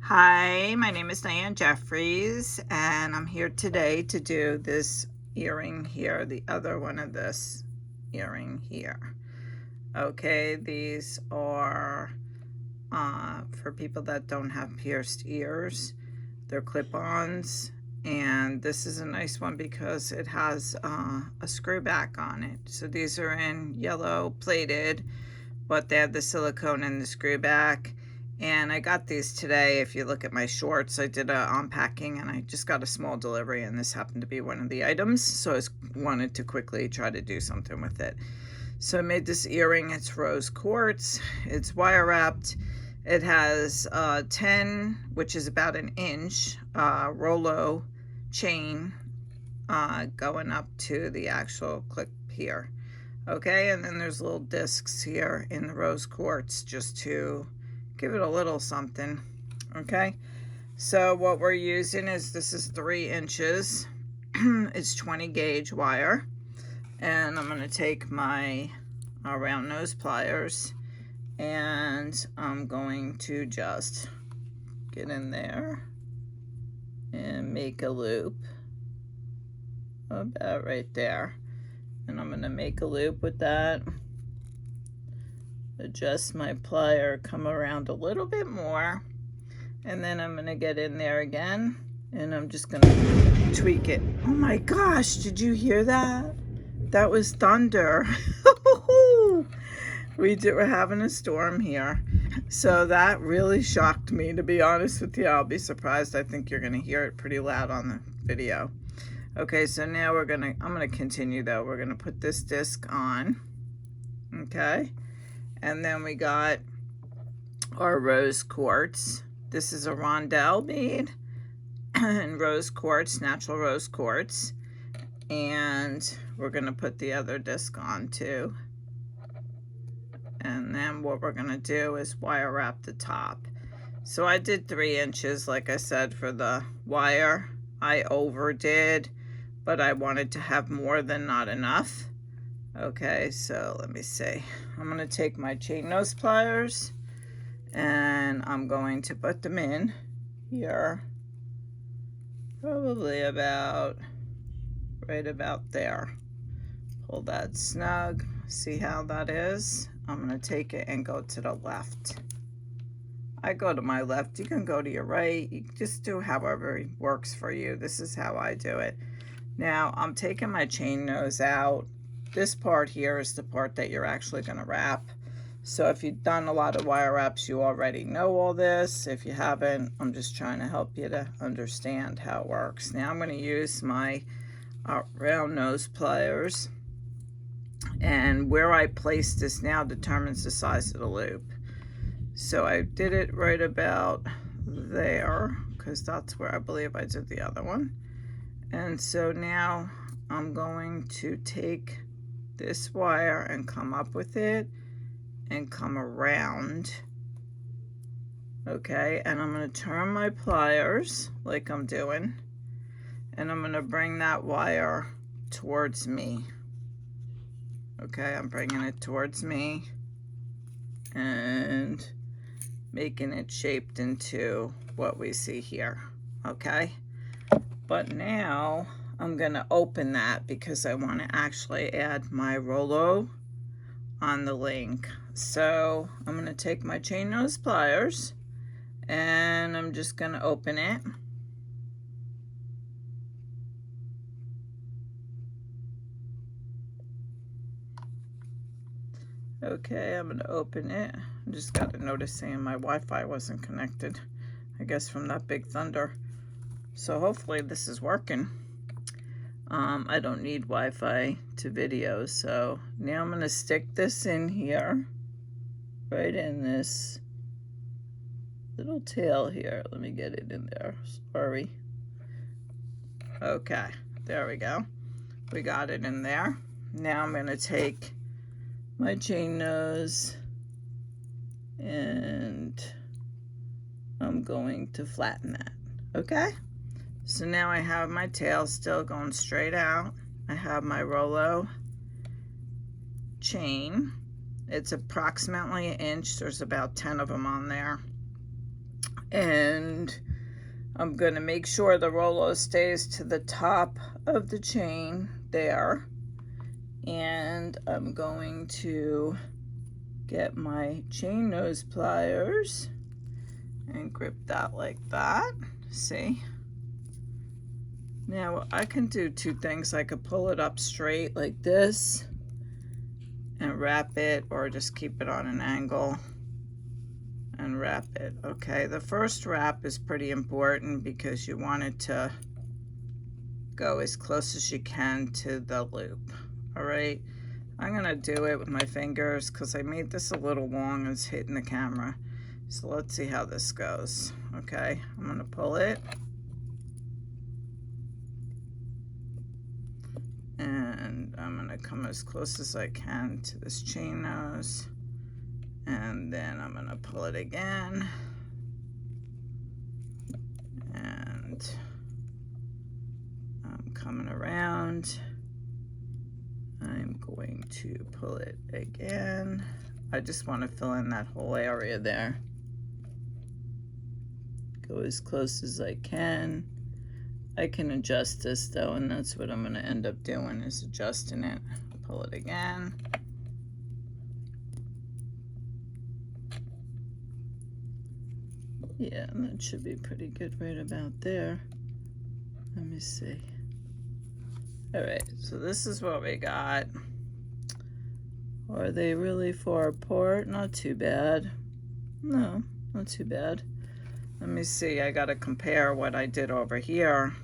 Hi, my name is Diane Jeffries, and I'm here today to do this earring here, the other one of this earring here. Okay, these are for people that don't have pierced ears. They're clip-ons, and this is a nice one because it has a screw back on it. So these are in yellow plated, but they have the silicone and the screw back. And I got these today. If you look at my shorts, I did a unpacking and I just got a small delivery, and this happened to be one of the items, so I wanted to quickly try to do something with it. So I made this earring. It's rose quartz, it's wire wrapped, it has 10, which is about an inch, Rolo chain going up to the actual clip here. Okay, and then there's little discs here in the rose quartz just to give it a little something. Okay, so what we're using is, this is 3 inches. It's 20 gauge wire, and I'm going to take my round nose pliers and I'm going to just get in there and make a loop about right there, and I'm going to make a loop with that, adjust my plier, come around a little bit more, and then I'm going to get in there again and I'm just going to tweak it. Oh my gosh, did you hear that? That was thunder. We're having a storm here, so that really shocked me, to be honest with you. I'll be surprised. I think you're going to hear it pretty loud on the video. Okay, so now I'm going to continue though. We're going to put this disc on. Okay, and then we got our rose quartz. This is a rondelle bead and rose quartz, natural rose quartz. And we're going to put the other disc on too. And then what we're going to do is wire wrap the top. So I did 3 inches, like I said, for the wire. I overdid, but I wanted to have more than not enough. Okay, so let me see. I'm going to take my chain nose pliers and I'm going to put them in here, probably about right about there. Pull that snug. See how that is? I'm going to take it and go to the left. I go to my left. You can go to your right. You just do however works for you. This is how I do it. Now I'm taking my chain nose out. This part here is the part that you're actually going to wrap. So if you've done a lot of wire wraps, you already know all this. If you haven't, I'm just trying to help you to understand how it works. Now I'm going to use my round nose pliers, and where I place this now determines the size of the loop. So I did it right about there because that's where I believe I did the other one. And so now I'm going to take this wire and come up with it and come around. Okay, and I'm going to turn my pliers like I'm doing, and I'm going to bring that wire towards me. Okay, I'm bringing it towards me and making it shaped into what we see here. Okay, but now I'm going to open that because I want to actually add my Rolo on the link. So I'm going to take my chain nose pliers and I'm just going to open it. Okay, I'm going to open it. I just got a notice saying my Wi-Fi wasn't connected, I guess from that big thunder. So hopefully this is working. I don't need Wi-Fi to video, so now I'm going to stick this in here, right in this little tail here. Let me get it in there. Sorry. Okay, there we go. We got it in there. Now I'm going to take my chain nose and I'm going to flatten that. Okay, so now I have my tail still going straight out. I have my Rolo chain. It's approximately an inch. There's about 10 of them on there. And I'm going to make sure the Rolo stays to the top of the chain there. And I'm going to get my chain nose pliers and grip that like that. See? Now I can do two things. I could pull it up straight like this and wrap it, or just keep it on an angle and wrap it. Okay, the first wrap is pretty important because you want it to go as close as you can to the loop. All right, I'm gonna do it with my fingers because I made this a little long and it's hitting the camera. So let's see how this goes. Okay, I'm gonna pull it. And I'm gonna come as close as I can to this chain nose. And then I'm gonna pull it again. And I'm coming around. I'm going to pull it again. I just want to fill in that whole area there. Go as close as I can. I can adjust this though, and that's what I'm going to end up doing, is adjusting it. Pull it again. Yeah, and that should be pretty good right about there. Let me see. All right, so this is what we got. Are they really far apart? Not too bad. No, not too bad. Let me see, I gotta compare what I did over here.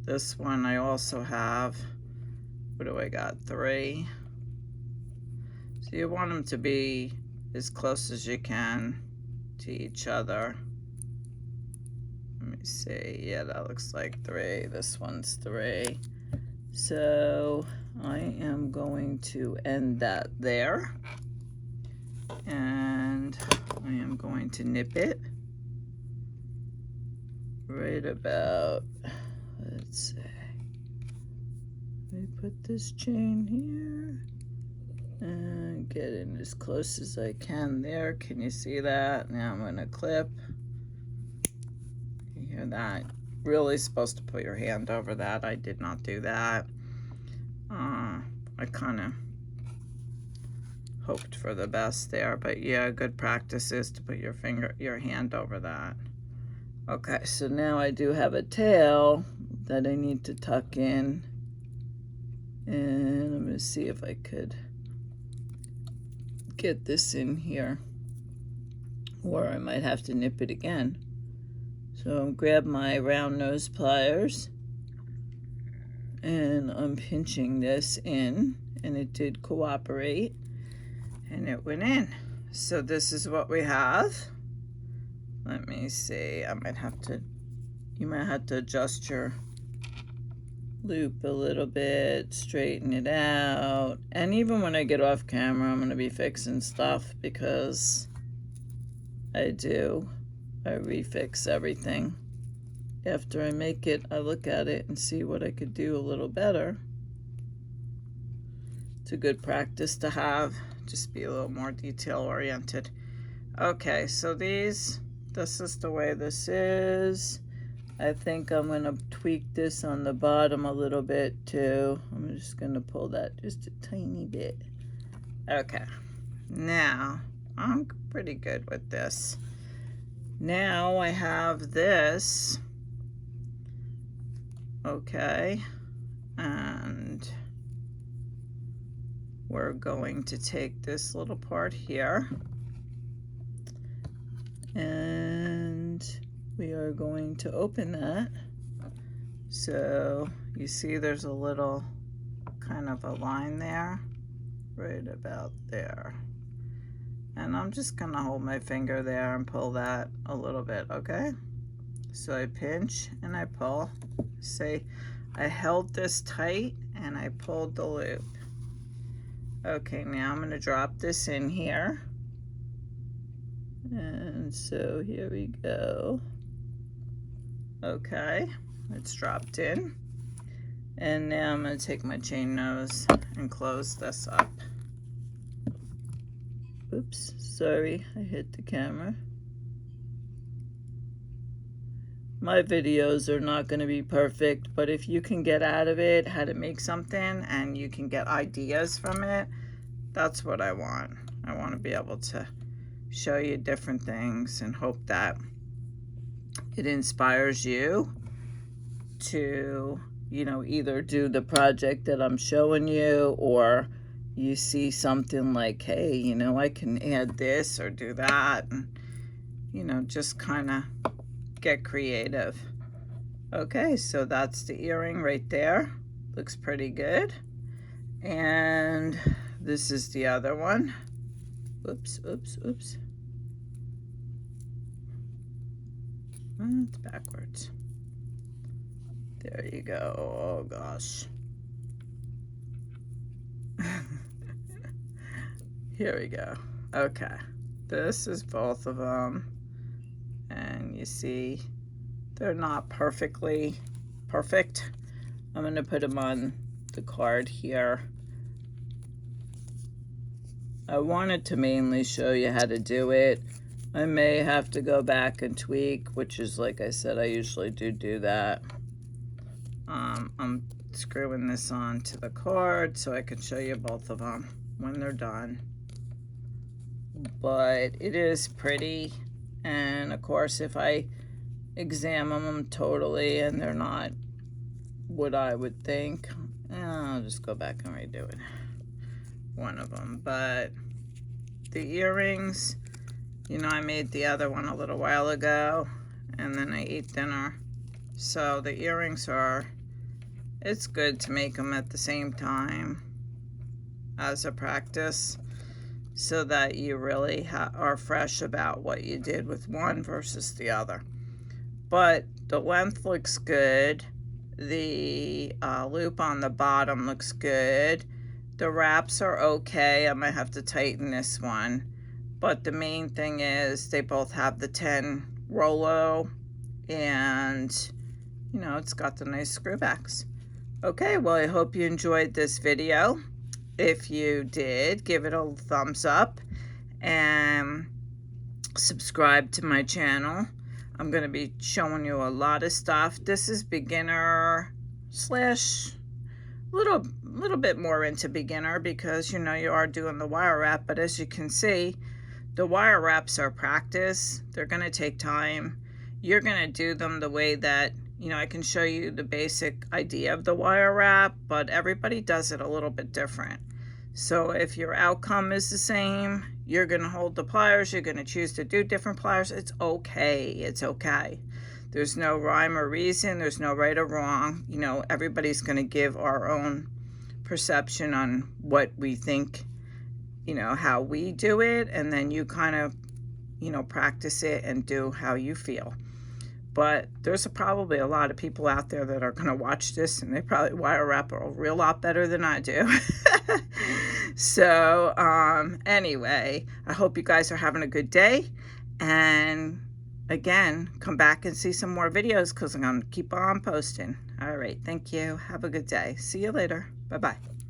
This one I also have, what do I got, 3. So you want them to be as close as you can to each other. Let me see, yeah, that looks like 3. This one's 3. So I am going to end that there. And I am going to nip it right about, let's say, let me put this chain here and get in as close as I can there. Can you see that? Now I'm going to clip. You hear that? Really supposed to put your hand over that. I did not do that. I kind of hoped for the best there, but yeah, good practice is to put your hand over that. Okay, so now I do have a tail that I need to tuck in, and I'm going to see if I could get this in here, or I might have to nip it again. So I'm grab my round nose pliers, and I'm pinching this in, and it did cooperate, and it went in. So this is what we have. Let me see, you might have to adjust your loop a little bit, straighten it out. And even when I get off camera, I'm gonna be fixing stuff because I refix everything. After I make it, I look at it and see what I could do a little better. It's a good practice to have, just be a little more detail oriented. Okay, so this is the way this is. I think I'm gonna tweak this on the bottom a little bit too. I'm just gonna pull that just a tiny bit. Okay, now I'm pretty good with this. Now I have this. Okay, and we're going to take this little part here, and we are going to open that. So you see there's a little kind of a line there, right about there. And I'm just gonna hold my finger there and pull that a little bit, okay? So I pinch and I pull. See, I held this tight and I pulled the loop. Okay, now I'm gonna drop this in here. And so here we go. Okay, it's dropped in. And now I'm gonna take my chain nose and close this up. Oops, sorry, I hit the camera. My videos are not going to be perfect, but if you can get out of it how to make something and you can get ideas from it, that's what I want. I want to be able to show you different things and hope that it inspires you to, you know, either do the project that I'm showing you, or you see something like, hey, you know, I can add this or do that, and, you know, just kind of get creative. Okay, so that's the earring right there. Looks pretty good. And this is the other one. Oops, oops, oops. Oh, it's backwards. There you go. Oh gosh. Here we go. Okay, this is both of them, and you see they're not perfectly perfect. I'm going to put them on the card here. I wanted to mainly show you how to do it. I may have to go back and tweak, which is, like I said, I usually do that. I'm screwing this on to the card so I can show you both of them when they're done. But it is pretty, and of course if I examine them totally and they're not what I would think, I'll just go back and redo it. One of them. But the earrings, you know, I made the other one a little while ago and then I ate dinner. So the earrings are, it's good to make them at the same time as a practice so that you really are fresh about what you did with one versus the other. But the length looks good. The loop on the bottom looks good. The wraps are okay. I might have to tighten this one. But the main thing is they both have the 10 Rolo, and you know, it's got the nice screwbacks. Okay, well, I hope you enjoyed this video. If you did, give it a thumbs up and subscribe to my channel. I'm going to be showing you a lot of stuff. This is beginner slash little bit more into beginner because, you know, you are doing the wire wrap. But as you can see, the wire wraps are practice. They're going to take time. You're going to do them the way that, you know, I can show you the basic idea of the wire wrap, but everybody does it a little bit different. So if your outcome is the same, you're going to hold the pliers, you're going to choose to do different pliers. It's okay. It's okay. There's no rhyme or reason. There's no right or wrong. You know, everybody's going to give our own perception on what we think, you know, how we do it, and then you kind of, you know, practice it and do how you feel. But there's probably a lot of people out there that are going to watch this and they probably wire wrap a real lot better than I do. So anyway, I hope you guys are having a good day, and again, come back and see some more videos because I'm going to keep on posting. All right, thank you. Have a good day. See you later. Bye-bye.